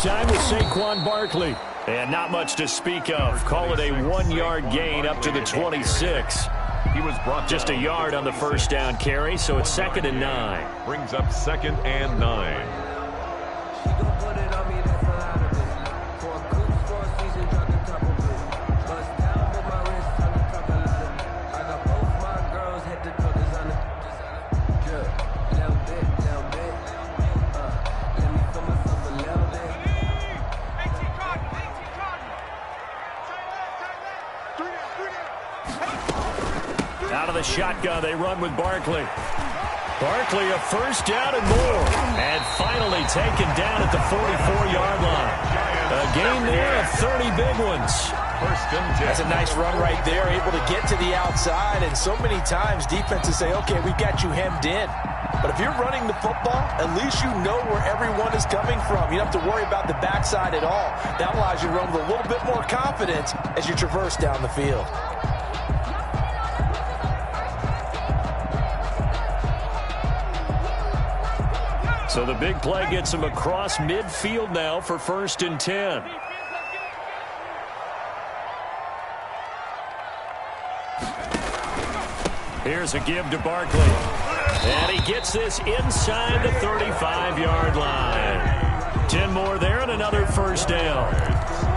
this time with Saquon Barkley. And not much to speak of. Call it a 1-yard gain up to the 26. He was brought just a yard on the first down carry, so it's 2nd and 9. Brings up 2nd and 9. Out of the shotgun, they run with Barkley. Barkley, a first down and more. And finally taken down at the 44-yard line. A gain there of 30 big ones. That's a nice run right there, able to get to the outside. And so many times defenses say, okay, we've got you hemmed in. But if you're running the football, at least you know where everyone is coming from. You don't have to worry about the backside at all. That allows you to run with a little bit more confidence as you traverse down the field. So the big play gets him across midfield now for 1st and 10. Here's a give to Barkley. And he gets this inside the 35-yard line. 10 more there and another first down.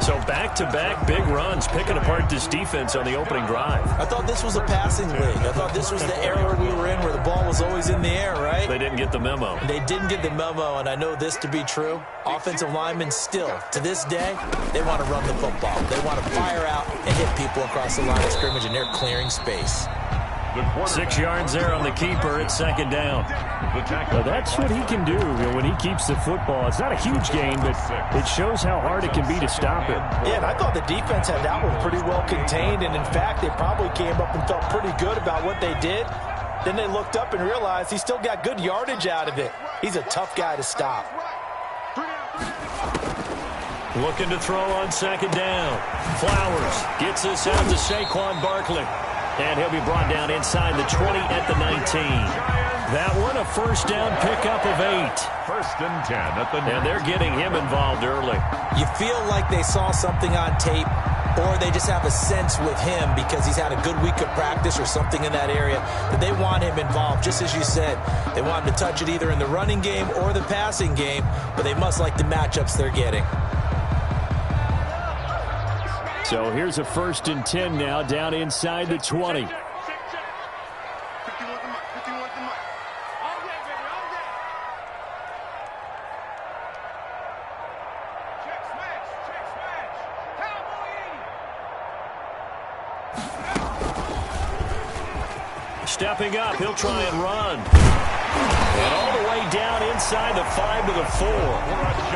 So back-to-back big runs, picking apart this defense on the opening drive. I thought this was a passing league. I thought this was the era we were in where the ball was always in the air, right? They didn't get the memo. They didn't get the memo, and I know this to be true. Offensive linemen still, to this day, they want to run the football. They want to fire out and hit people across the line of scrimmage, and they're clearing space. 6 yards there on the keeper at 2nd down. Well, that's what he can do when he keeps the football. It's not a huge gain, but it shows how hard it can be to stop it. Yeah, and I thought the defense had that one pretty well contained, and in fact, they probably came up and felt pretty good about what they did. Then they looked up and realized he still got good yardage out of it. He's a tough guy to stop. Looking to throw on 2nd down. Flowers gets this out to Saquon Barkley. And he'll be brought down inside the 20 at the 19. That one, a first down pickup of 8. 1st and 10 at the 9. And they're getting him involved early. You feel like they saw something on tape, or they just have a sense with him because he's had a good week of practice or something in that area that they want him involved. Just as you said, they want him to touch it either in the running game or the passing game, but they must like the matchups they're getting. So here's a 1st and 10 now down inside the 20. Stepping up, he'll try and run. And all the way down inside the 5 to the 4.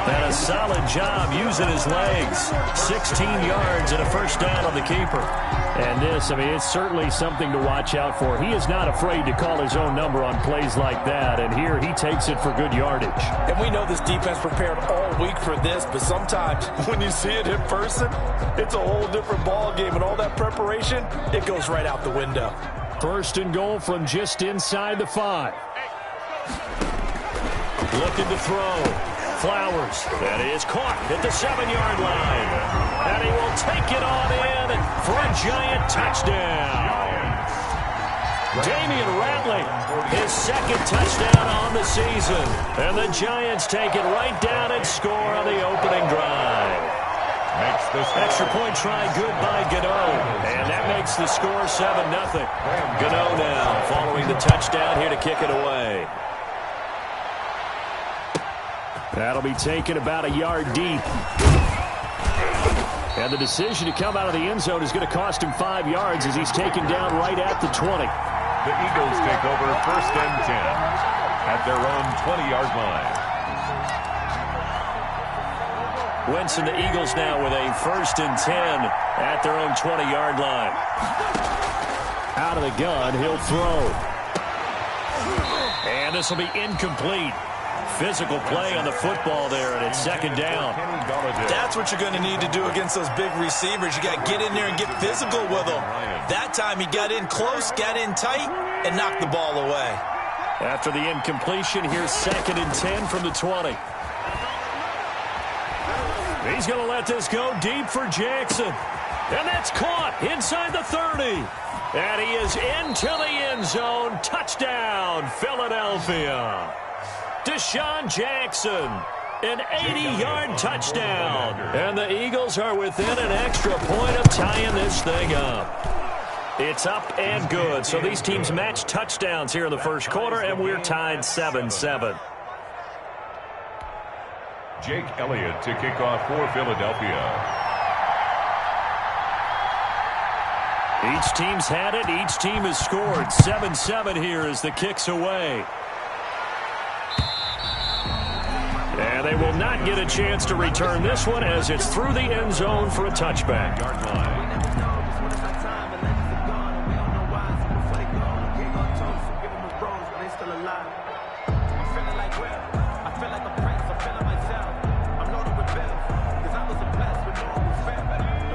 And a solid job using his legs. 16 yards and a first down on the keeper. And this, I mean, it's certainly something to watch out for. He is not afraid to call his own number on plays like that. And here he takes it for good yardage. And we know this defense prepared all week for this, but sometimes when you see it in person, it's a whole different ball game. And all that preparation, it goes right out the window. 1st and goal from just inside the 5. Looking to throw. Flowers. That is caught at the 7-yard line. And he will take it on in for a giant touchdown. Damian Ratley, his 2nd touchdown on the season. And the Giants take it right down and score on the opening drive. Extra point try good by Gano. And that makes the score 7-0. Gano now following the touchdown here to kick it away. That'll be taken about a yard deep. And the decision to come out of the end zone is going to cost him 5 yards as he's taken down right at the 20. The Eagles take over 1st and 10 at their own 20-yard line. Wentz and the Eagles now with a 1st and 10 at their own 20-yard line. Out of the gun, he'll throw. And this will be incomplete. Physical play on the football there, and it's 2nd down. That's what you're going to need to do against those big receivers. You got to get in there and get physical with them. That time he got in close, got in tight, and knocked the ball away. After the incompletion, here's 2nd and 10 from the 20. He's going to let this go deep for Jackson. And that's caught inside the 30. And he is into the end zone. Touchdown, Philadelphia. Deshaun Jackson, an 80-yard touchdown. And the Eagles are within an extra point of tying this thing up. It's up and good. So these teams match touchdowns here in the first quarter, and we're tied 7-7. Jake Elliott to kick off for Philadelphia. Each team's had it. Each team has scored. 7-7 here as the kick's away. And they will not get a chance to return this one as it's through the end zone for a touchback. Yard line.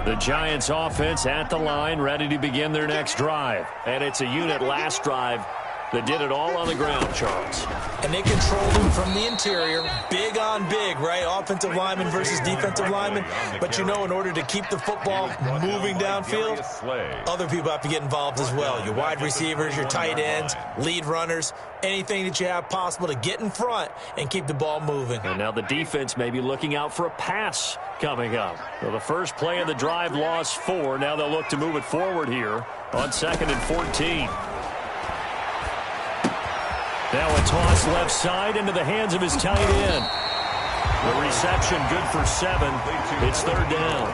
The Giants offense at the line, ready to begin their next drive. And it's a unit last drive that did it all on the ground, Charles. And they controlled him from the interior, big on big, right? Offensive lineman versus defensive lineman. But, you know, in order to keep the football moving downfield, other people have to get involved as well. Your wide receivers, your tight ends, lead runners, anything that you have possible to get in front and keep the ball moving. And now the defense may be looking out for a pass coming up. So the first play of the drive lost 4. Now they'll look to move it forward here on 2nd and 14. Now a toss left side into the hands of his tight end. The reception good for 7. It's 3rd down.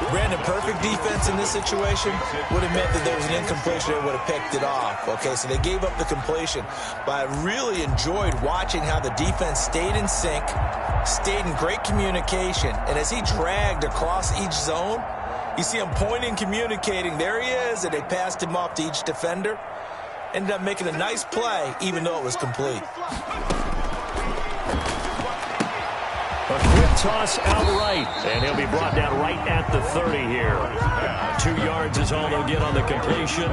Brandon, perfect defense in this situation would have meant that there was an incompletion that would have picked it off. Okay, so they gave up the completion. But I really enjoyed watching how the defense stayed in sync, stayed in great communication. And as he dragged across each zone, you see him pointing, communicating. There he is, and they passed him off to each defender. Ended up making a nice play, even though it was complete. A quick toss outright, and he'll be brought down right at the 30 here. 2 yards is all they'll get on the completion.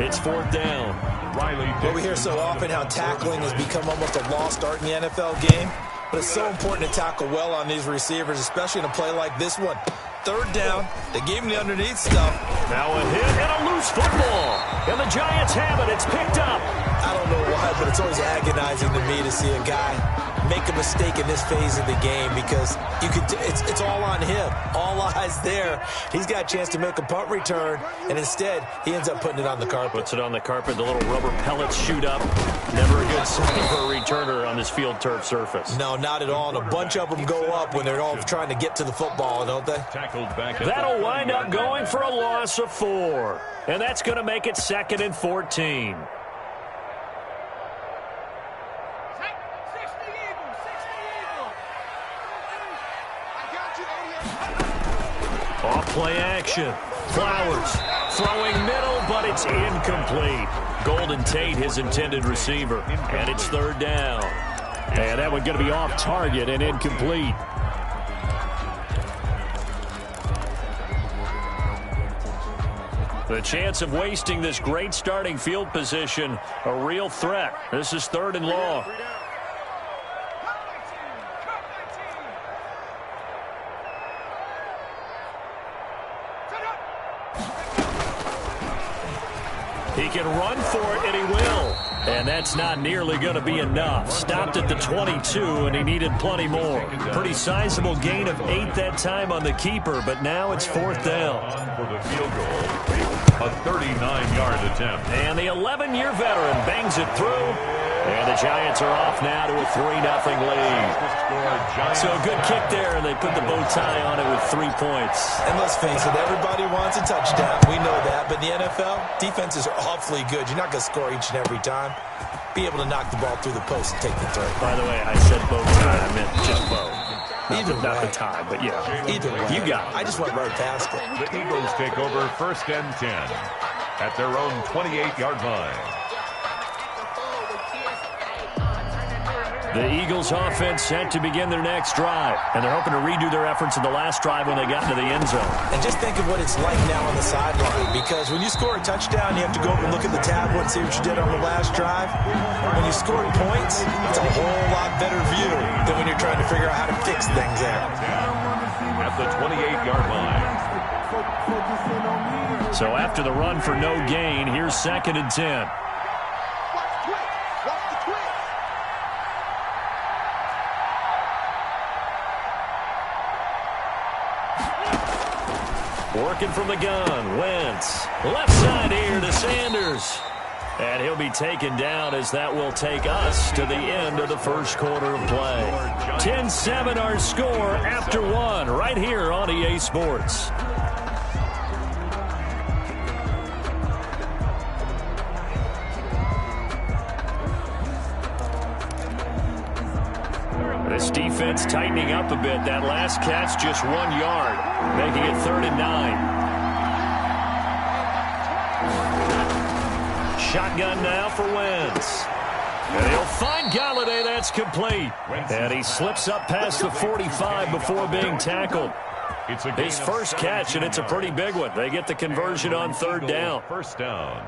It's 4th down. Well, we hear so often how tackling has become almost a lost art in the NFL game, but it's so important to tackle well on these receivers, especially in a play like this one. 3rd down, they gave him the underneath stuff. Now a hit and a loose football, and the Giants have it. It's picked up. I don't know why, but it's always agonizing to me to see a guy make a mistake in this phase of the game because it's all on him. All eyes there. He's got a chance to make a punt return, and instead he ends up putting it on the carpet. Puts it on the carpet. The little rubber pellets shoot up. Never a good sign for a returner on this field turf surface. No, not at all. And a bunch of them go up when they're all trying to get to the football, don't they? That'll wind up going for a loss of 4. And that's going to make it 2nd and 14. Off play action. Flowers throwing middle, but it's incomplete. Golden Tate, his intended receiver. And it's 3rd down. And that one's going to be off target and incomplete. The chance of wasting this great starting field position, a real threat. This is 3rd and long. He can run for it, and he will. And that's not nearly going to be enough. Stopped at the 22, and he needed plenty more. Pretty sizable gain of 8 that time on the keeper, but now it's 4th down. For the field goal, a 39-yard attempt. And the 11-year veteran bangs it through. And the Giants are off now to a 3-0 lead. So a good kick there, and they put the bow tie on it with 3 points. And let's face it, everybody wants a touchdown. We know that. But in the NFL, defenses are awfully good. You're not going to score each and every time. Be able to knock the ball through the post and take the throw. By the way, I said bow tie. I meant just bow. Not the tie, but yeah. Either way. You got it. I just went right past it. The Eagles take over 1st and 10 at their own 28-yard line. The Eagles offense set to begin their next drive, and they're hoping to redo their efforts in the last drive when they got into the end zone. And just think of what it's like now on the sideline, because when you score a touchdown, you have to go up and look at the tablet and see what you did on the last drive. When you score points, it's a whole lot better view than when you're trying to figure out how to fix things there. at the 28-yard line. So after the run for no gain, here's 2nd and 10. Working from the gun, Wentz. Left side here to Sanders. And he'll be taken down as that will take us to the end of the first quarter of play. 10-7 our score after one right here on EA Sports. This defense tightening up a bit. That last catch just 1 yard, making it 3rd and 9. Shotgun now for Wentz. And he'll find Galladay. That's complete. And he slips up past the 45 before being tackled. His first catch, and it's a pretty big one. They get the conversion on 3rd down. First down.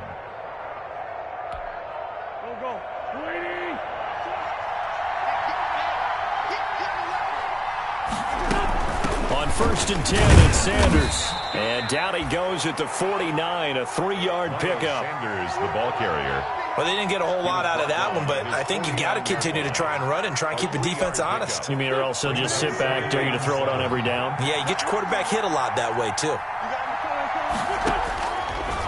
On 1st and 10, it's Sanders. And down he goes at the 49, a 3-yard pickup. Sanders, the ball carrier. Well, they didn't get a whole lot out of that one, but I think you got to continue to try and run and try and keep the defense honest. You mean or else they'll just sit back, dare you to throw it on every down? Yeah, you get your quarterback hit a lot that way, too.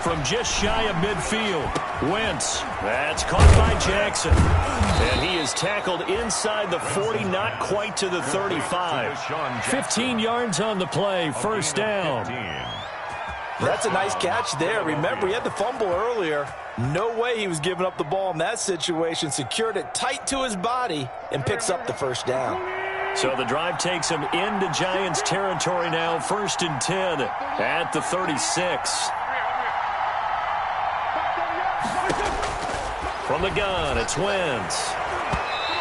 From just shy of midfield, Wentz. That's caught by Jackson. And he is tackled inside the 40, not quite to the 35. 15 yards on the play, first down. That's a nice catch there. Remember, he had the fumble earlier. No way he was giving up the ball in that situation. Secured it tight to his body and picks up the first down. So the drive takes him into Giants territory now. 1st and 10 at the 36. From the gun, it's Wentz.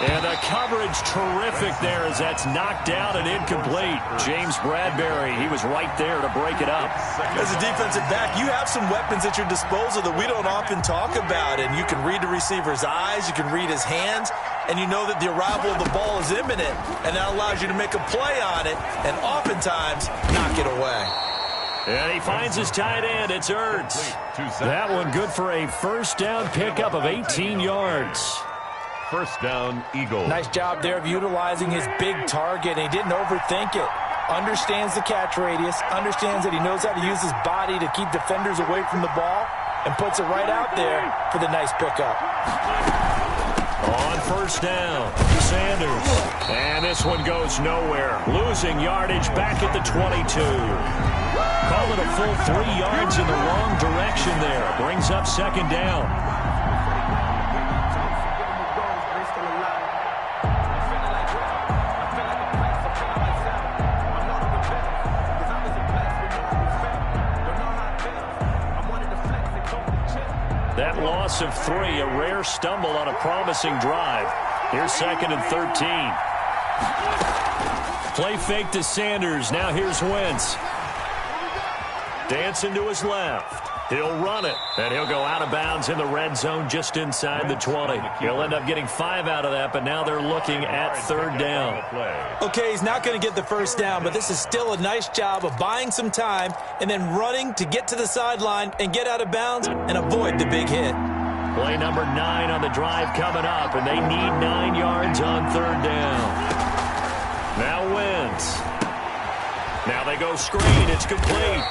And the coverage terrific there as that's knocked out and incomplete. James Bradbury, he was right there to break it up. As a defensive back, you have some weapons at your disposal that we don't often talk about. And you can read the receiver's eyes, you can read his hands, and you know that the arrival of the ball is imminent. And that allows you to make a play on it and oftentimes knock it away. And he finds his tight end. It's Ertz. That one good for a first down pickup of 18 yards. First down, Eagles. Nice job there of utilizing his big target. He didn't overthink it. Understands the catch radius. Understands that he knows how to use his body to keep defenders away from the ball. And puts it right out there for the nice pickup. On first down, Sanders. And this one goes nowhere. Losing yardage back at the 22. Call it a full 3 yards in the wrong direction there. Brings up 2nd down. That loss of 3, a rare stumble on a promising drive. Here's 2nd and 13. Play fake to Sanders. Now here's Wentz. Dancing to his left. He'll run it, and he'll go out of bounds in the red zone just inside the 20. He'll end up getting 5 out of that, but now they're looking at 3rd down. Okay, he's not going to get the first down, but this is still a nice job of buying some time and then running to get to the sideline and get out of bounds and avoid the big hit. Play number 9 on the drive coming up, and they need 9 yards on 3rd down. Now Wentz. Now they go screen. It's complete.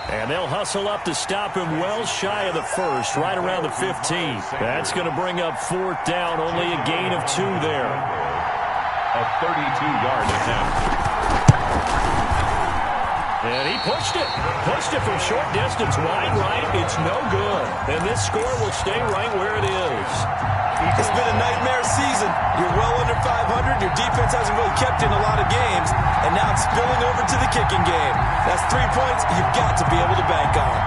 And they'll hustle up to stop him well shy of the first, right around the 15. That's going to bring up 4th down, only a gain of 2 there. A 32-yard attempt. And he pushed it. Pushed it from short distance wide right. It's no good. And this score will stay right where it is. It's been a nightmare season. You're well under 500. Your defense hasn't really kept in a lot of games. And now it's spilling over to the kicking game. That's 3 points you've got to be able to bank on.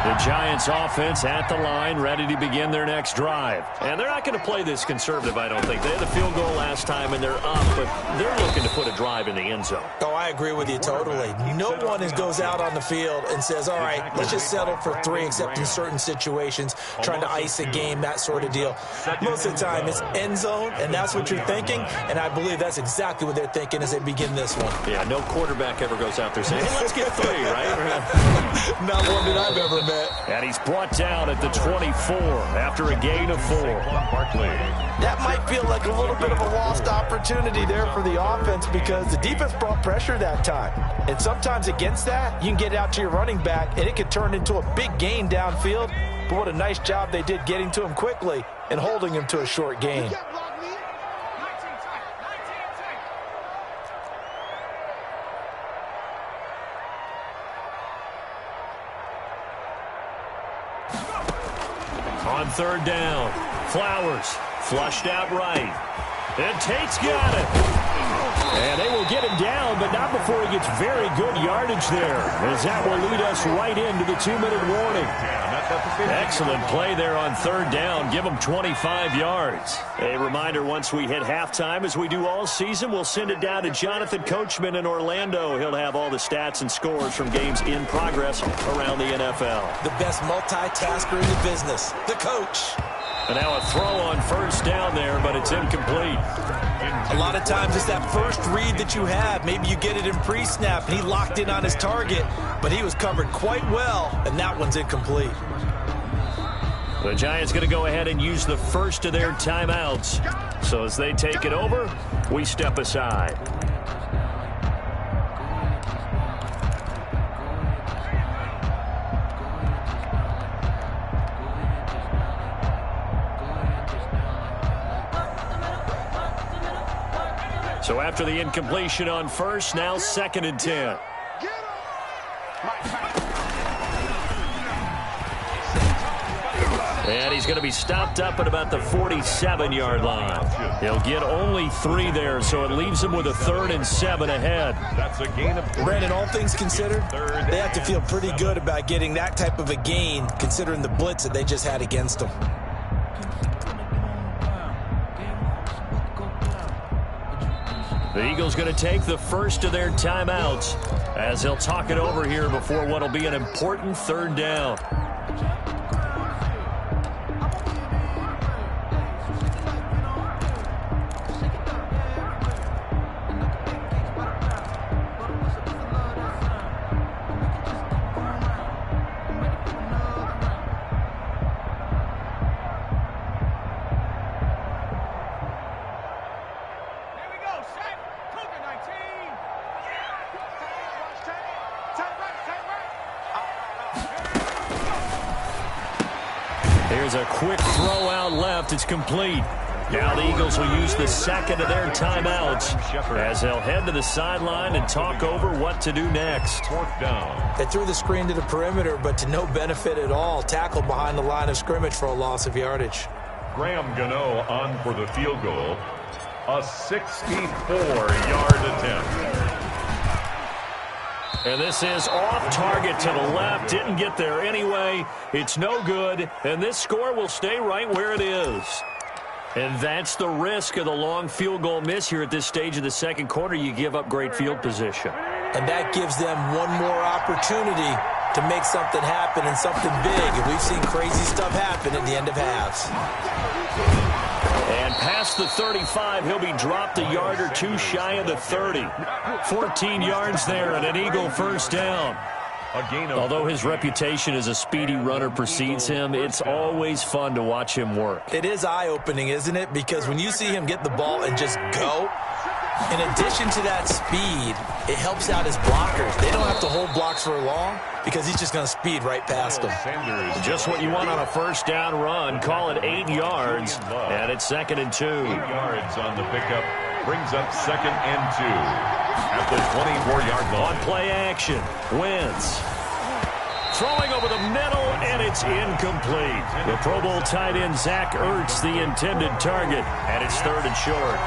The Giants offense at the line, ready to begin their next drive. And they're not going to play this conservative, I don't think. They had a field goal last time, and they're up, but they're looking to put a drive in the end zone. Oh, I agree with you totally. No one goes out on the field and says, all right, let's just settle for 3, except in certain situations, trying to ice a game, that sort of deal. Most of the time, it's end zone, and that's what you're thinking, and I believe that's exactly what they're thinking as they begin this one. Yeah, no quarterback ever goes out there saying, hey, let's get 3, right? Not one that I've ever met. And he's brought down at the 24 after a gain of 4. That might feel like a little bit of a lost opportunity there for the offense because the defense brought pressure that time. And sometimes against that, you can get out to your running back, and it could turn into a big gain downfield. But what a nice job they did getting to him quickly and holding him to a short gain. On 3rd down, Flowers flushed out right. And Tate's got it. And they will get him down, but not before he gets very good yardage there, as that will lead us right into the 2-minute warning. Excellent play there on 3rd down. Give him 25 yards. A reminder, once we hit halftime, as we do all season, we'll send it down to Jonathan Coachman in Orlando. He'll have all the stats and scores from games in progress around the NFL. The best multitasker in the business, the coach. And now a throw on 1st down there, but it's incomplete. A lot of times it's that first read that you have. Maybe you get it in pre-snap, and he locked in on his target, but he was covered quite well, and that one's incomplete. The Giants going to go ahead and use the first of their timeouts. So as they take it over, we step aside. So after the incompletion on 1st, now 2nd and 10. And he's going to be stopped up at about the 47-yard line. He'll get only 3 there, so it leaves him with a 3rd and 7 ahead. That's a gain of 3. Brandon, all things considered, they have to feel pretty good about getting that type of a gain, considering the blitz that they just had against them. The Eagles going to take the first of their timeouts as they'll talk it over here before what will be an important 3rd down. Here's a quick throw out left. It's complete. Now the Eagles will use the 2nd of their timeouts as they'll head to the sideline and talk over what to do next. 4th down. They threw the screen to the perimeter, but to no benefit at all. Tackled behind the line of scrimmage for a loss of yardage. Graham Gano on for the field goal. A 64-yard attempt. And this is off target to the left. Didn't get there anyway. It's no good. And this score will stay right where it is. And that's the risk of the long field goal miss here at this stage of the 2nd quarter. You give up great field position. And that gives them one more opportunity to make something happen and something big. And we've seen crazy stuff happen at the end of halves. And past the 35, he'll be dropped a yard or 2 shy of the 30. 14 yards there and an Eagle 1st down. Although his reputation as a speedy runner precedes him, it's always fun to watch him work. It is eye-opening, isn't it? Because when you see him get the ball and just go, in addition to that speed, it helps out his blockers. They don't have to hold blocks for long because he's just going to speed right past them. Just what you want on a 1st down run. Call it 8 yards, and it's 2nd and 2. 8 yards on the pickup brings up 2nd and 2 at the 24-yard line. On play action, Wentz throwing over the middle, and it's incomplete. The Pro Bowl tight end Zach Ertz, the intended target, and it's 3rd and short.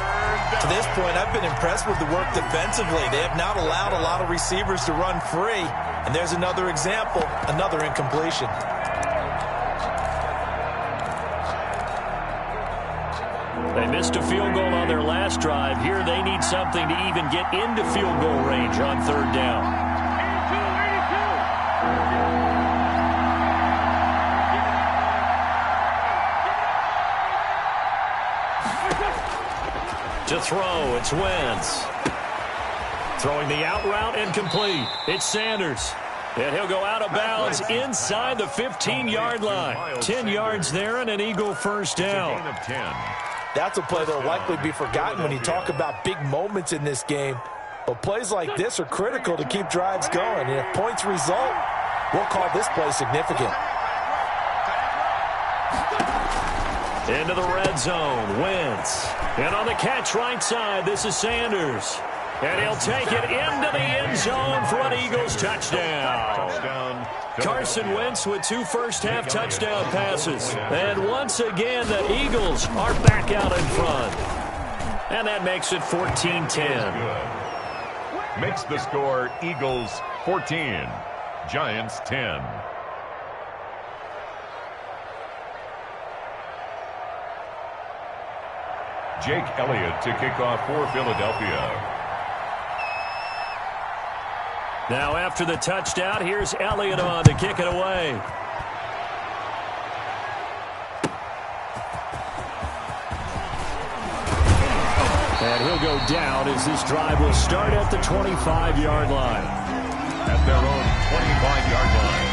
To this point, I've been impressed with the work defensively. They have not allowed a lot of receivers to run free. And there's another example, another incompletion. They missed a field goal on their last drive. Here they need something to even get into field goal range on third down. To throw, it's Wentz. Throwing the out route and complete. It's Sanders. And he'll go out of bounds inside the 15-yard line. 10 yards there and an Eagle first down. That's a play that will likely be forgotten when you talk about big moments in this game. But plays like this are critical to keep drives going. And if points result, we'll call this play significant. Into the red zone, Wentz. And on the catch right side, this is Sanders. And he'll take it into the end zone for an Eagles touchdown. Carson Wentz with 2 first-half touchdown passes. And once again, the Eagles are back out in front. And that makes it 14-10. Makes the score Eagles 14, Giants 10. Jake Elliott to kick off for Philadelphia. Now after the touchdown, here's Elliott on to kick it away. And he'll go down as this drive will start at the 25-yard line. At their own 25-yard line.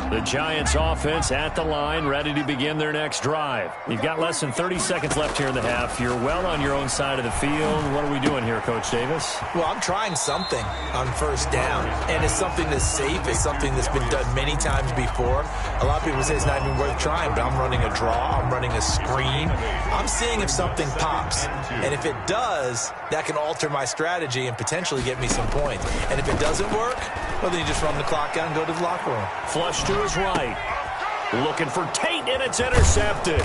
The Giants offense at the line, ready to begin their next drive. You've got less than 30 seconds left here in the half. You're well on your own side of the field. What are we doing here, Coach Davis? Well, I'm trying something on first down, and it's something that's safe. It's something that's been done many times before. A lot of people say it's not even worth trying, but I'm running a draw. I'm running a screen. I'm seeing if something pops, and if it does, that can alter my strategy and potentially get me some points. And if it doesn't work, well, then you just run the clock out and go to the locker room. Flush to his right. Looking for Tate, and it's intercepted.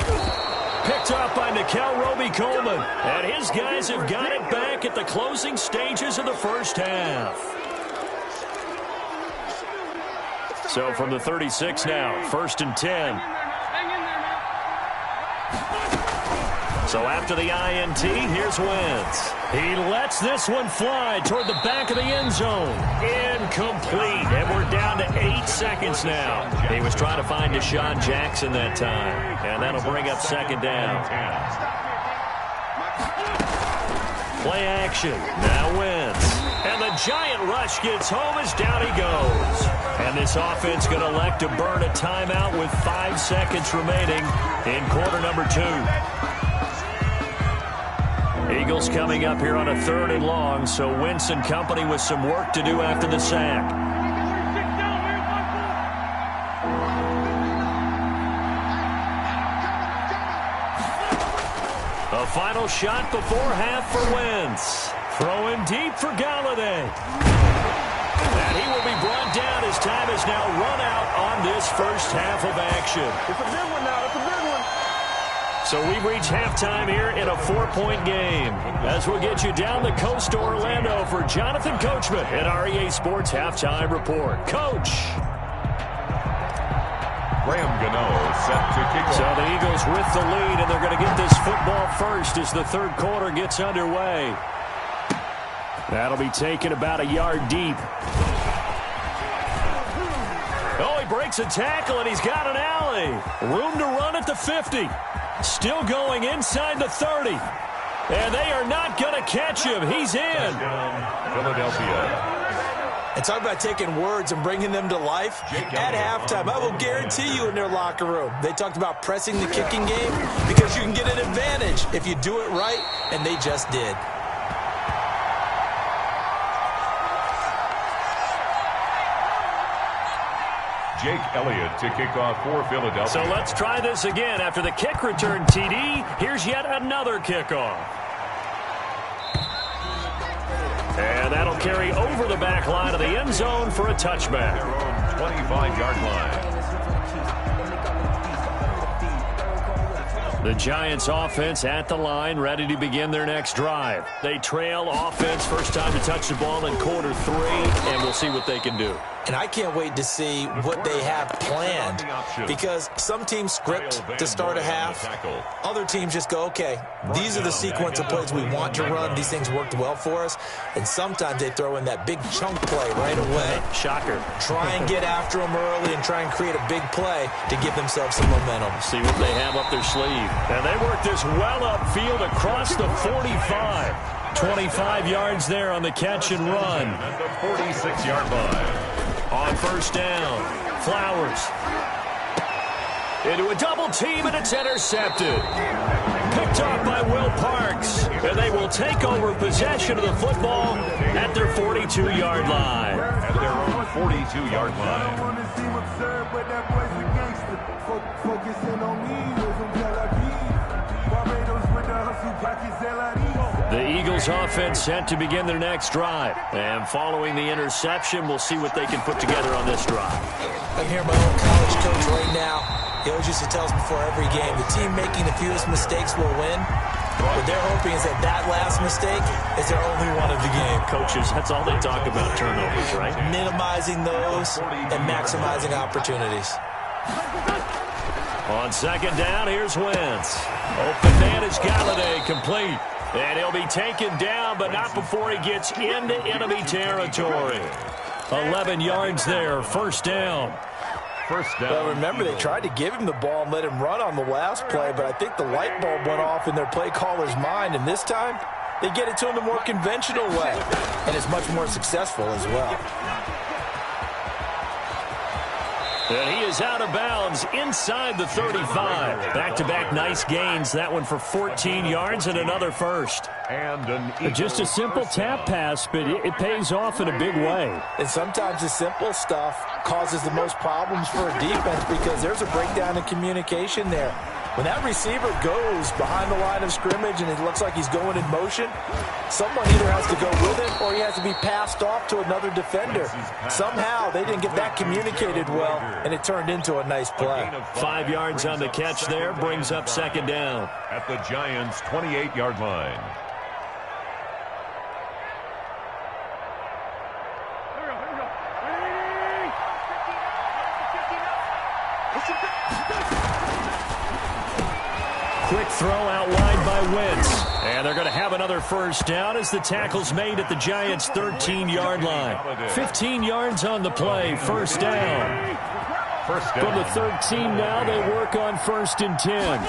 Picked up by Nickel Roby-Coleman. And his guys have got it back at the closing stages of the first half. So from the 36 now, 1st and 10. So after the INT, here's Wentz. He lets this one fly toward the back of the end zone. Incomplete. And we're down to 8 seconds now. He was trying to find Deshaun Jackson that time. And that'll bring up second down. Play action. Now Wentz. And the giant rush gets home as down he goes. And this offense going to elect to burn a timeout with 5 seconds remaining in quarter number 2. Eagles coming up here on a 3rd and long, so Wentz and company with some work to do after the sack. A final shot before half for Wentz. Throwing deep for Galladay. And he will be brought down as time has now run out on this first half of action. It's a big one now. It's a big one. So we've reached halftime here in a 4-point game. As we'll get you down the coast to Orlando for Jonathan Coachman at REA Sports Halftime Report. Coach. Graham Gano set to kick off. So the Eagles with the lead, and they're going to get this football first as the 3rd quarter gets underway. That'll be taken about a yard deep. Oh, he breaks a tackle, and he's got an alley. Room to run at the 50. Still going inside the 30. And they are not going to catch him. He's in. Philadelphia. And talk about taking words and bringing them to life. At halftime, I will guarantee you in their locker room, they talked about pressing the kicking game because you can get an advantage if you do it right, and they just did. Jake Elliott to kick off for Philadelphia. So let's try this again. After the kick return TD, here's yet another kickoff. And that'll carry over the back line of the end zone for a touchback. Their own 25-yard line. The Giants offense at the line, ready to begin their next drive. They trail offense, first time to touch the ball in quarter 3, and we'll see what they can do. And I can't wait to see what they have planned, because some teams script to start a half. Other teams just go, okay, these are the sequence of plays we want to run. These things worked well for us. And sometimes they throw in that big chunk play right away. Shocker. Try and get after them early and try and create a big play to give themselves some momentum. See what they have up their sleeve. And they work this well upfield across the 45. 25 yards there on the catch and run. At the 46-yard line. On first down, Flowers. Into a double team, and it's intercepted. Picked off by Will Parks. And they will take over possession of the football at their 42-yard line. At their own 42-yard line. The Eagles offense set to begin their next drive. And following the interception, we'll see what they can put together on this drive. I'm here, my own college coach right now. He always used to tell us before every game, the team making the fewest mistakes will win. What they're hoping is that last mistake is their only one of the game. Coaches, that's all they talk about, turnovers, right? Minimizing those and maximizing opportunities. On second down, here's Wentz. Open man is Galladay, complete. And he'll be taken down, but not before he gets into enemy territory. 11 yards there, first down. Well, remember, they tried to give him the ball and let him run on the last play, but I think the light bulb went off in their play caller's mind, and this time they get it to him the more conventional way, and it's much more successful as well. And he is out of bounds inside the 35. Back-to-back nice gains. That one for 14 yards and another first. And just a simple tap pass, but it pays off in a big way. And sometimes the simple stuff causes the most problems for a defense because there's a breakdown in communication there. When that receiver goes behind the line of scrimmage and it looks like he's going in motion, someone either has to go with him or he has to be passed off to another defender. Somehow they didn't get that communicated well, and it turned into a nice play. 5 yards on the catch there, brings up second down. At the Giants' 28-yard line. Quick throw out wide by Wentz. And they're going to have another first down as the tackle's made at the Giants' 13-yard line. 15 yards on the play, first down. From the 13 now, they work on 1st and 10.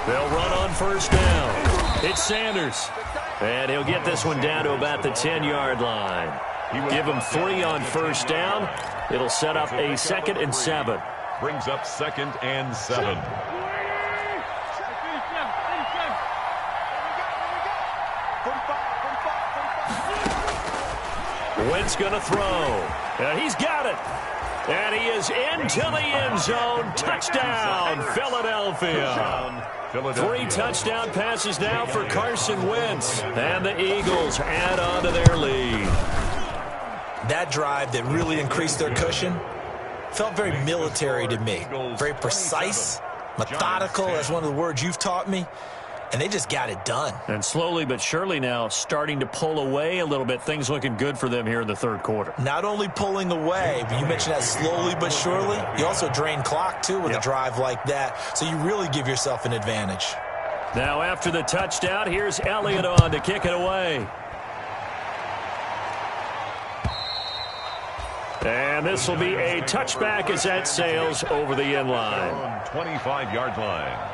They'll run on first down. It's Sanders. And he'll get this one down to about the 10-yard line. Give him 3 on first down. It'll set up a 2nd and 7. Brings up 2nd and 7. Wentz going to throw. And he's got it. And he is into the end zone. Touchdown, Philadelphia. 3 touchdown passes now for Carson Wentz. And the Eagles add on to their lead. That drive that really increased their cushion felt very military to me. Very precise, methodical, that's one of the words you've taught me. And they just got it done. And slowly but surely now starting to pull away a little bit. Things looking good for them here in the third quarter. Not only pulling away, but you mentioned that slowly but surely. You also drain clock, too, with a drive like that. So you really give yourself an advantage. Now after the touchdown, here's Elliott on to kick it away. And this will be a touchback as that sails over the end line. 25-yard line.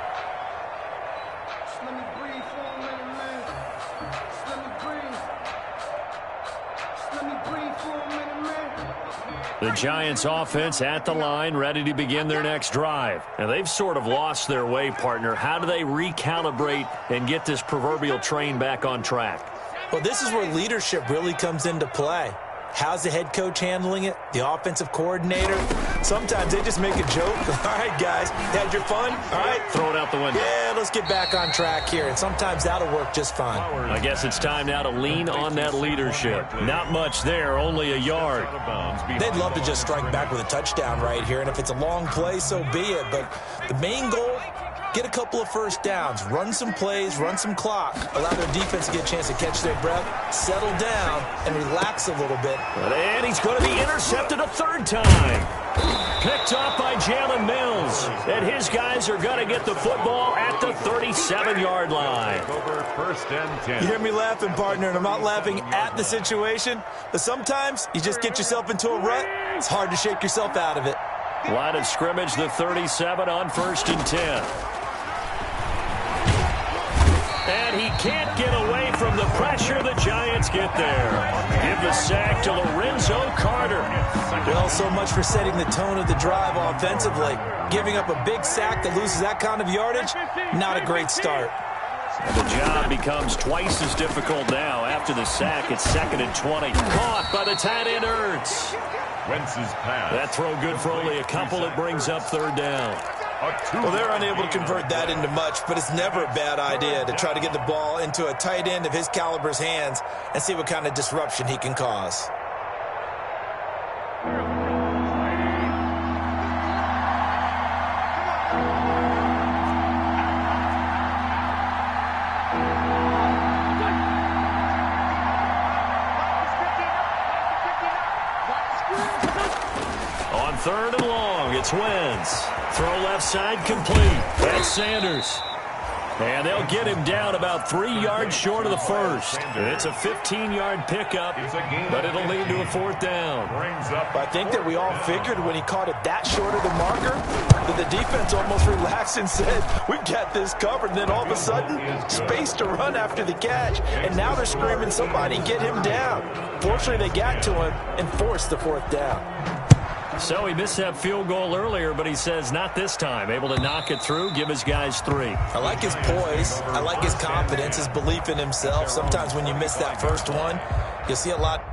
The Giants offense at the line, ready to begin their next drive. And they've sort of lost their way, partner. How do they recalibrate and get this proverbial train back on track? Well, this is where leadership really comes into play. How's the head coach handling it? The offensive coordinator? Sometimes they just make a joke. All right, guys, you had your fun? All right. Throw it out the window. Yeah, let's get back on track here. And sometimes that'll work just fine. I guess it's time now to lean on that leadership. Not much there, only a yard. They'd love to just strike back with a touchdown right here. And if it's a long play, so be it. But the main goal, get a couple of first downs, run some plays, run some clock, allow their defense to get a chance to catch their breath, settle down, and relax a little bit. And he's going to be intercepted a third time. Picked off by Jalen Mills. And his guys are going to get the football at the 37-yard line. Over 1st and 10. You hear me laughing, partner, and I'm not laughing at the situation, but sometimes you just get yourself into a rut. It's hard to shake yourself out of it. Line of scrimmage, the 37 on 1st and 10. And he can't get away from the pressure. The Giants get there. Give the sack to Lorenzo Carter. Well, so much for setting the tone of the drive offensively. Giving up a big sack that loses that kind of yardage, not a great start. And the job becomes twice as difficult now. After the sack, it's 2nd and 20. Caught by the tight end, Ertz. Wentz's pass. That throw good for only a couple. It brings up 3rd down. Well, they're unable to convert that into much, but it's never a bad idea to try to get the ball into a tight end of his caliber's hands and see what kind of disruption he can cause. On 3rd and long, it's Wentz. Throw left side complete. That's Sanders. And they'll get him down about 3 yards short of the first. It's a 15-yard pickup, but it'll lead to a 4th down. I think that we all figured when he caught it that short of the marker that the defense almost relaxed and said, we've got this covered. And then all of a sudden, space to run after the catch. And now they're screaming, somebody get him down. Fortunately, they got to him and forced the 4th down. So he missed that field goal earlier, but he says not this time. Able to knock it through, give his guys 3. I like his poise. I like his confidence, his belief in himself. Sometimes when you miss that first one, you'll see a lot.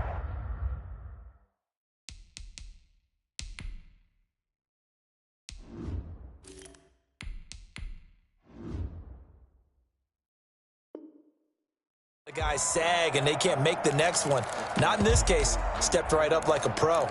The guys sag and they can't make the next one. Not in this case. Stepped right up like a pro.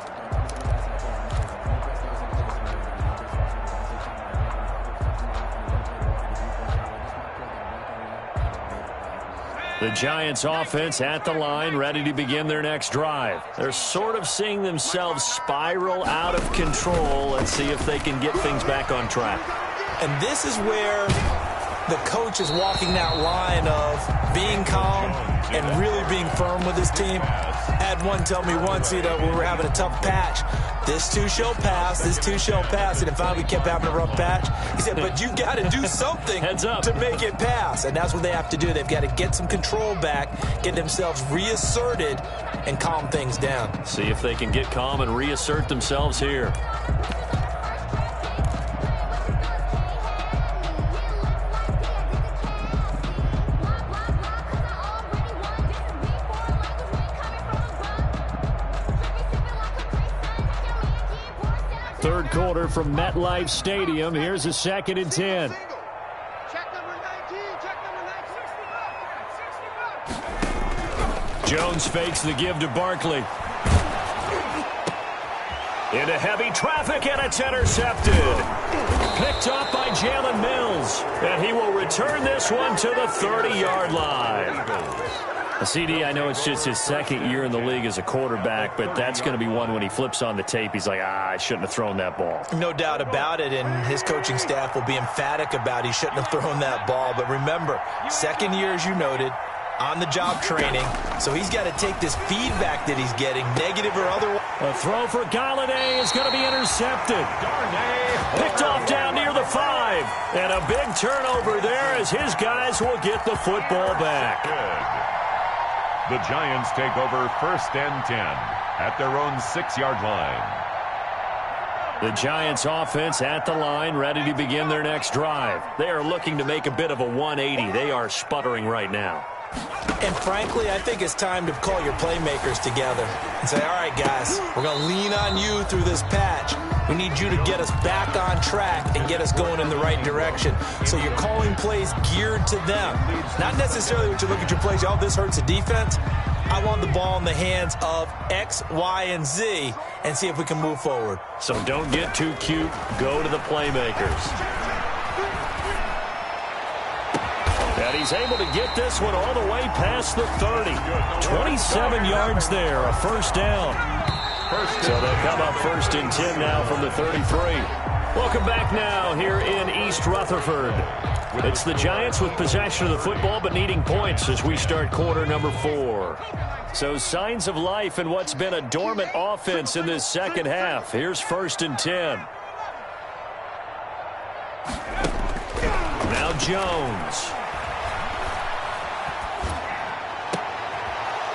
The Giants offense at the line, ready to begin their next drive. They're sort of seeing themselves spiral out of control. Let's see if they can get things back on track. And this is where the coach is walking that line of being calm and really being firm with his team. I had one tell me once, we were having a tough patch. This too shall pass, this too shall pass. And finally we kept having a rough patch. He said, but you got to do something to make it pass. And that's what they have to do. They've got to get some control back, get themselves reasserted, and calm things down. See if they can get calm and reassert themselves here. Third quarter from MetLife Stadium. Here's a 2nd and 10. Jones fakes the give to Barkley. Into heavy traffic, and it's intercepted. Picked off by Jalen Mills. And he will return this one to the 30-yard line. CD, I know it's just his 2nd year in the league as a quarterback, but that's going to be one when he flips on the tape. He's like, I shouldn't have thrown that ball. No doubt about it, and his coaching staff will be emphatic about he shouldn't have thrown that ball. But remember, 2nd year, as you noted, on-the-job training, so he's got to take this feedback that he's getting, negative or otherwise. A throw for Galladay is going to be intercepted. Picked off down near the 5. And a big turnover there as his guys will get the football back. The Giants take over 1st and 10 at their own 6-yard line. The Giants offense at the line, ready to begin their next drive. They are looking to make a bit of a 180. They are sputtering right now. And frankly, I think it's time to call your playmakers together and say, all right, guys, we're going to lean on you through this patch. We need you to get us back on track and get us going in the right direction. So you're calling plays geared to them. Not necessarily when you look at your plays, oh, this hurts the defense. I want the ball in the hands of X, Y, and Z and see if we can move forward. So don't get too cute. Go to the playmakers. And he's able to get this one all the way past the 30. 27 yards there, a first down. So they'll come up 1st and 10 now from the 33. Welcome back now here in East Rutherford. It's the Giants with possession of the football but needing points as we start quarter number 4. So signs of life in what's been a dormant offense in this second half. Here's 1st and 10. Now Jones.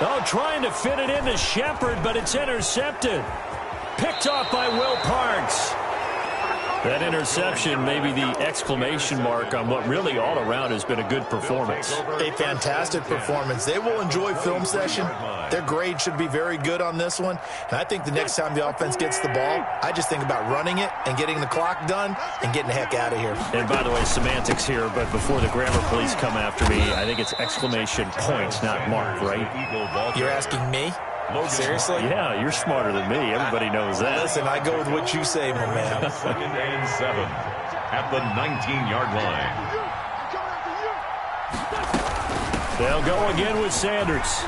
Oh, trying to fit it into Shepard, but it's intercepted. Picked off by Will Parks. That interception may be the exclamation mark on what really all around has been a good performance. A fantastic performance. They will enjoy film session. Their grade should be very good on this one. And I think the next time the offense gets the ball, I just think about running it and getting the clock done and getting the heck out of here. And by the way, semantics here, but before the grammar police come after me, I think it's exclamation point, not mark, right? You're asking me? Seriously? Yeah, you're smarter than me. Everybody knows that. Listen, I go with what you say, my man. 2nd and 7 at the 19-yard line. They'll go again with Sanders.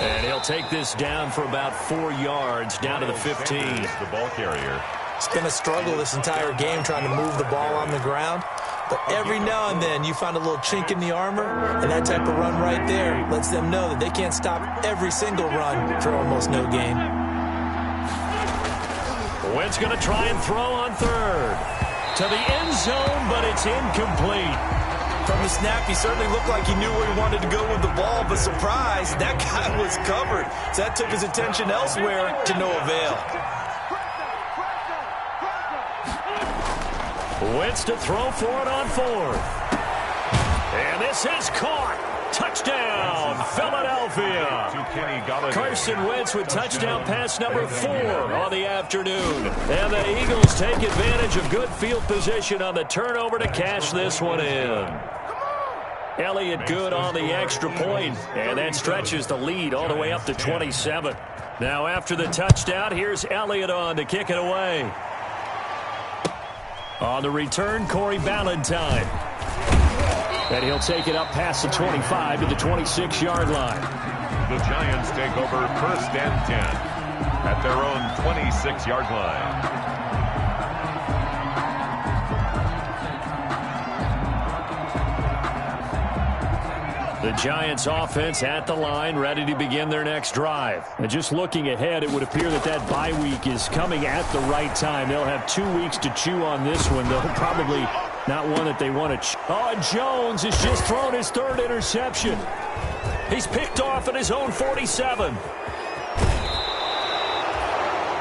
And he'll take this down for about 4 yards, down to the 15. The ball carrier. It's been a struggle this entire game trying to move the ball on the ground. But every now and then you find a little chink in the armor, and that type of run right there lets them know that they can't stop every single run for almost no gain. Wentz going to try and throw on 3rd. To the end zone, but it's incomplete. From the snap, he certainly looked like he knew where he wanted to go with the ball, but surprise, that guy was covered. So that took his attention elsewhere to no avail. Wentz to throw for it on 4th. And this is caught. Touchdown, Philadelphia. Carson Wentz with touchdown pass number 4 on the afternoon. And the Eagles take advantage of good field position on the turnover to cash this one in. Elliott good on the extra point, and that stretches the lead all the way up to 27. Now after the touchdown, here's Elliott on to kick it away. On the return, Corey Ballantyne. And he'll take it up past the 25 to the 26-yard line. The Giants take over 1st and 10 at their own 26-yard line. The Giants offense at the line, ready to begin their next drive. And just looking ahead, it would appear that that bye week is coming at the right time. They'll have 2 weeks to chew on this one. They'll probably not one that they want to. Oh, Jones has just thrown his 3rd interception. He's picked off at his own 47.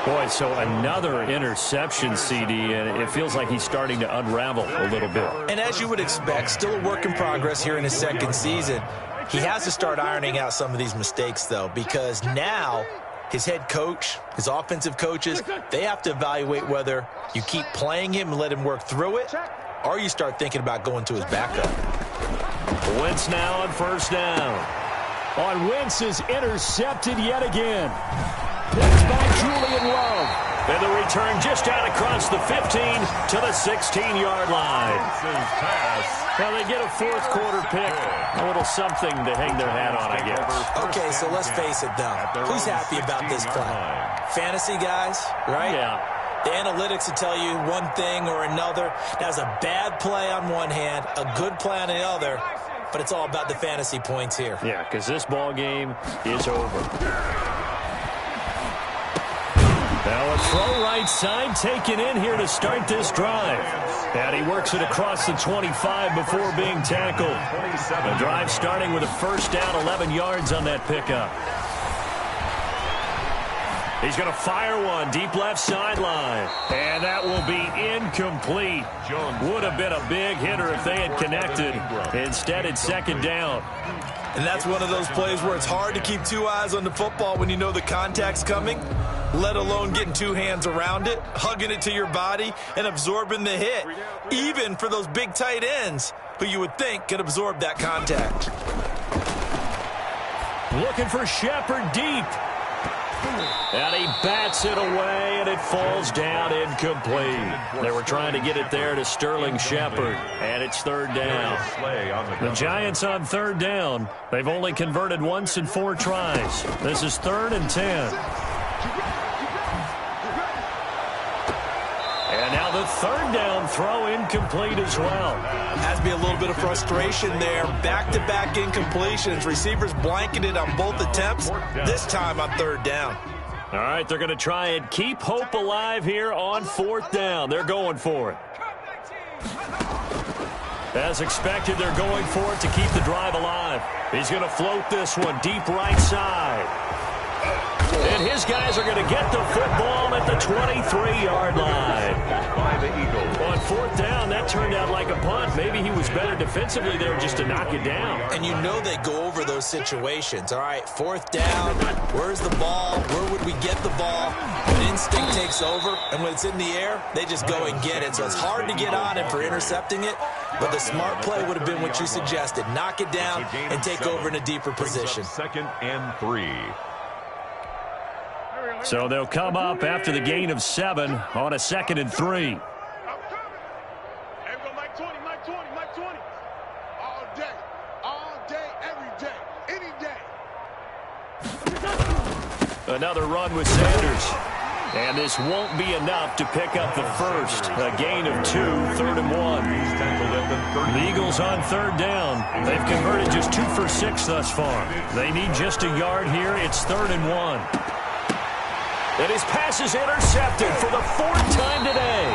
Boy, so another interception, CD, and it feels like he's starting to unravel a little bit. And as you would expect, still a work in progress here in his 2nd season. He has to start ironing out some of these mistakes, though, because now his head coach, his offensive coaches, they have to evaluate whether you keep playing him and let him work through it, or you start thinking about going to his backup. Wentz now on 1st down. On Wentz is intercepted yet again. It's by Julian Love. And the return just out across the 15 to the 16-yard line. Now they get a 4th quarter pick. A little something to hang their hat on, I guess. Okay, so let's face it, though. Who's happy about this play? Fantasy guys, right? Yeah. The analytics will tell you one thing or another. That's a bad play on one hand, a good play on the other. But it's all about the fantasy points here. Yeah, because this ball game is over. Now a throw right side taken in here to start this drive. And he works it across the 25 before being tackled. The drive starting with a 1st down, 11 yards on that pickup. He's going to fire one deep left sideline. And that will be incomplete. Would have been a big hitter if they had connected. Instead, it's 2nd down. And that's one of those plays where it's hard to keep 2 eyes on the football when you know the contact's coming, let alone getting 2 hands around it, hugging it to your body, and absorbing the hit, even for those big tight ends who you would think could absorb that contact. Looking for Shepard deep. And he bats it away, and it falls down incomplete. They were trying to get it there to Sterling Shepard, and it's third down. The Giants on third down. They've only converted once in 4 tries. This is 3rd and 10. And now the third down throw incomplete as well. Has to be a little bit of frustration there. Back-to-back incompletions. Receivers blanketed on both attempts, this time on third down. All right, they're going to try and keep hope alive here on 4th down. They're going for it. As expected, they're going for it to keep the drive alive. He's going to float this one deep right side. And his guys are going to get the football at the 23-yard line. By the Eagles. On 4th down, that turned out like a punt. Maybe he was better defensively there just to knock it down. And you know they go over those situations. All right, 4th down, where's the ball? Where would we get the ball? When instinct takes over, and when it's in the air, they just go and get it. So it's hard to get on him for intercepting it, but the smart play would have been what you suggested. Knock it down and take over in a deeper position. 2nd and 3. So they'll come up after the gain of 7 on a 2nd and 3. Another run with Sanders. And this won't be enough to pick up the first. A gain of 2, 3rd and 1. The Eagles on 3rd down. They've converted just 2 for 6 thus far. They need just a yard here. It's 3rd and 1. And his pass is intercepted for the 4th time today.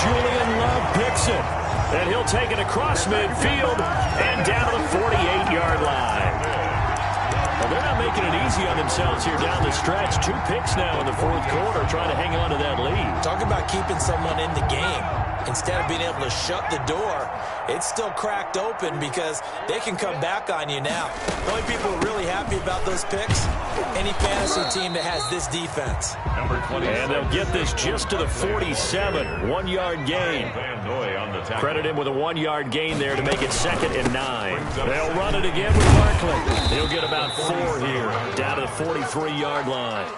Julian Love picks it. And he'll take it across midfield and down to the 48-yard line. Well, they're not making it easy on themselves here down the stretch. 2 picks now in the 4th quarter, trying to hang on to that lead. Talk about keeping someone in the game. Instead of being able to shut the door, it's still cracked open because they can come back on you now. The only people who are really happy about those picks, any fantasy team that has this defense. And they'll get this just to the 47, 1-yard gain. Credit him with a 1-yard gain there to make it 2nd and 9. They'll run it again with Barkley. He'll get about 4 here, down to the 43-yard line.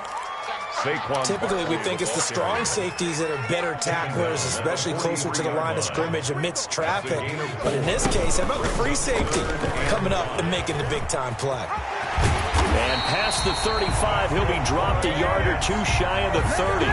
Typically, we think it's the strong safeties that are better tacklers, especially closer to the line of scrimmage amidst traffic. But in this case, how about the free safety coming up and making the big-time play? And past the 35, he'll be dropped a yard or 2 shy of the 30.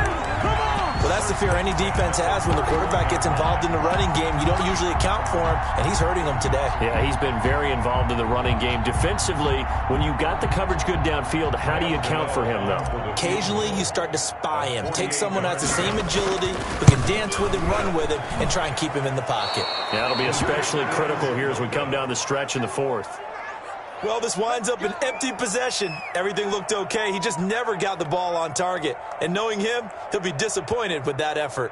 Well, that's the fear any defense has when the quarterback gets involved in the running game. You don't usually account for him, and he's hurting them today. Yeah, he's been very involved in the running game. Defensively, when you got the coverage good downfield, how do you account for him, though? Occasionally, you start to spy him. Take someone who has the same agility, who can dance with him, run with him, and try and keep him in the pocket. Yeah, that'll be especially critical here as we come down the stretch in the 4th. Well, this winds up an empty possession. Everything looked okay. He just never got the ball on target. And knowing him, he'll be disappointed with that effort.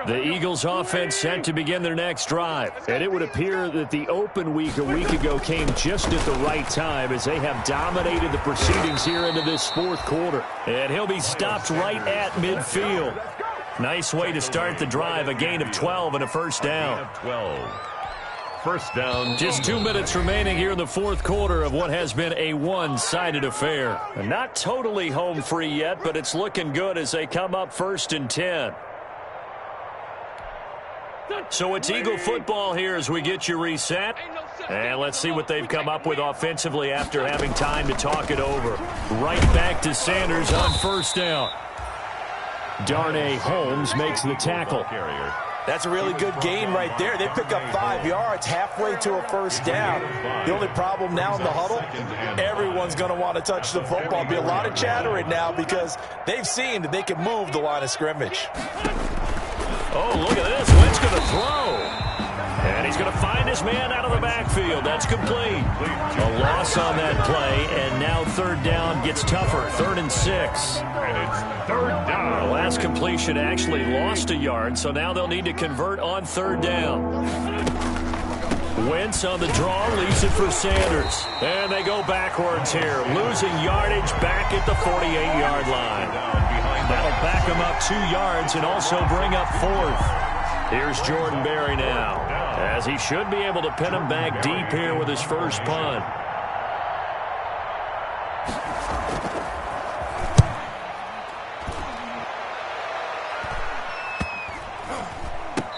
The Eagles offense set to begin their next drive. And it would appear that the open week a week ago came just at the right time as they have dominated the proceedings here into this 4th quarter. And he'll be stopped right at midfield. Nice way to start the drive. A gain of 12 and a first down. 12. First down. Just 2 minutes remaining here in the 4th quarter of what has been a one-sided affair. Not totally home free yet, but it's looking good as they come up 1st and 10. So it's Eagle football here as we get you reset. And let's see what they've come up with offensively after having time to talk it over. Right back to Sanders on 1st down. Darnay Holmes makes the tackle. That's a really good gain right there. They pick up 5 yards halfway to a first down. The only problem now in the huddle, everyone's going to want to touch the football. Be a lot of chattering now because they've seen that they can move the line of scrimmage. Oh, look at this. Wentz going to throw. And he's going to find his man out of the backfield. That's complete. A loss on that play, and now 3rd down gets tougher. 3rd and 6. And it's 3rd down. The last completion actually lost a yard, so now they'll need to convert on 3rd down. Wentz on the draw, leaves it for Sanders. And they go backwards here, losing yardage back at the 48-yard line. That'll back them up 2 yards and also bring up 4th. Here's Jordan Berry now, as he should be able to pin him back deep here with his first punt.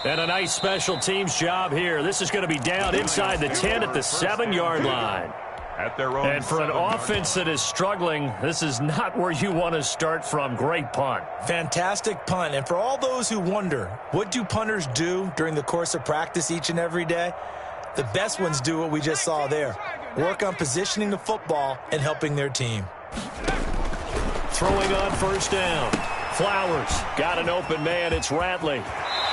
And a nice special teams job here. This is going to be down inside the 10 at the 7-yard line. At their own, and for an offense that is struggling, this is not where you want to start from. Great punt. Fantastic punt. And for all those who wonder, what do punters do during the course of practice each and every day? The best ones do what we just saw there. Work on positioning the football and helping their team. Throwing on first down. Flowers got an open man. It's Ratley.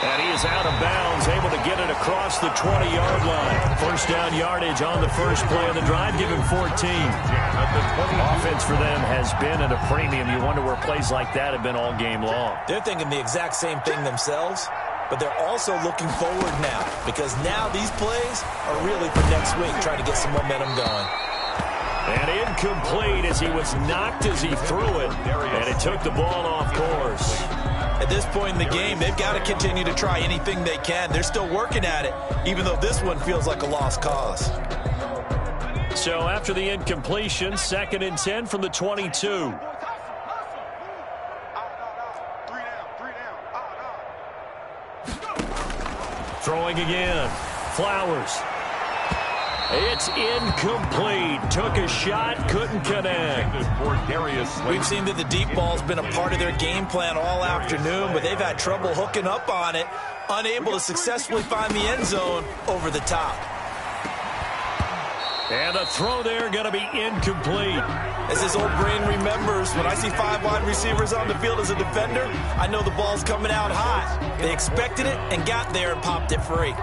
And he is out of bounds, able to get it across the 20-yard line. First down yardage on the first play of the drive, give him 14. Offense for them has been at a premium. You wonder where plays like that have been all game long. They're thinking the exact same thing themselves, but they're also looking forward now, because now these plays are really for next week, trying to get some momentum going. And incomplete as he was knocked as he threw it, and it took the ball off course. At this point in the game, they've got to continue to try anything they can. They're still working at it, even though this one feels like a lost cause. So after the incompletion, 2nd and 10 from the 22. Throwing again. Flowers. It's incomplete. Took a shot, couldn't connect. We've seen that the deep ball's been a part of their game plan all afternoon, but they've had trouble hooking up on it, unable to successfully find the end zone over the top. And a throw there going to be incomplete. As his old brain remembers, when I see 5 wide receivers on the field as a defender, I know the ball's coming out hot. They expected it and got there and popped it free.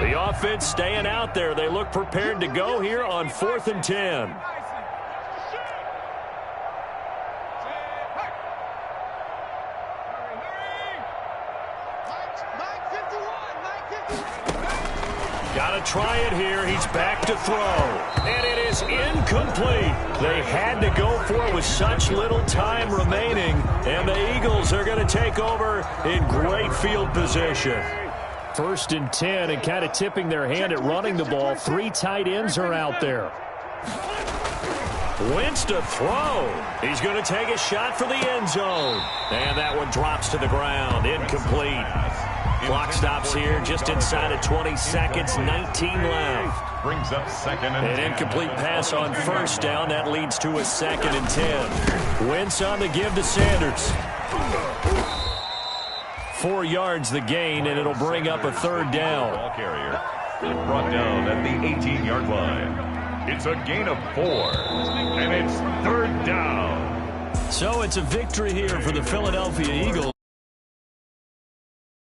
The offense staying out there. They look prepared to go here on 4th and 10. Got to try it here. He's back to throw. And it is incomplete. They had to go for it with such little time remaining. And the Eagles are going to take over in great field position. 1st and 10, and kind of tipping their hand at running the ball. 3 tight ends are out there. Wentz to throw. He's going to take a shot for the end zone. And that one drops to the ground. Incomplete. Clock stops here just inside of 20 seconds. 19 left. Brings up 2nd and 10. An incomplete pass on first down. That leads to a 2nd and 10. Wentz on the give to Sanders. 4 yards the gain, and it'll bring up a 3rd down. Ball carrier brought down at the 18-yard line. It's a gain of 4, and it's 3rd down. So it's a victory here for the Philadelphia Eagles.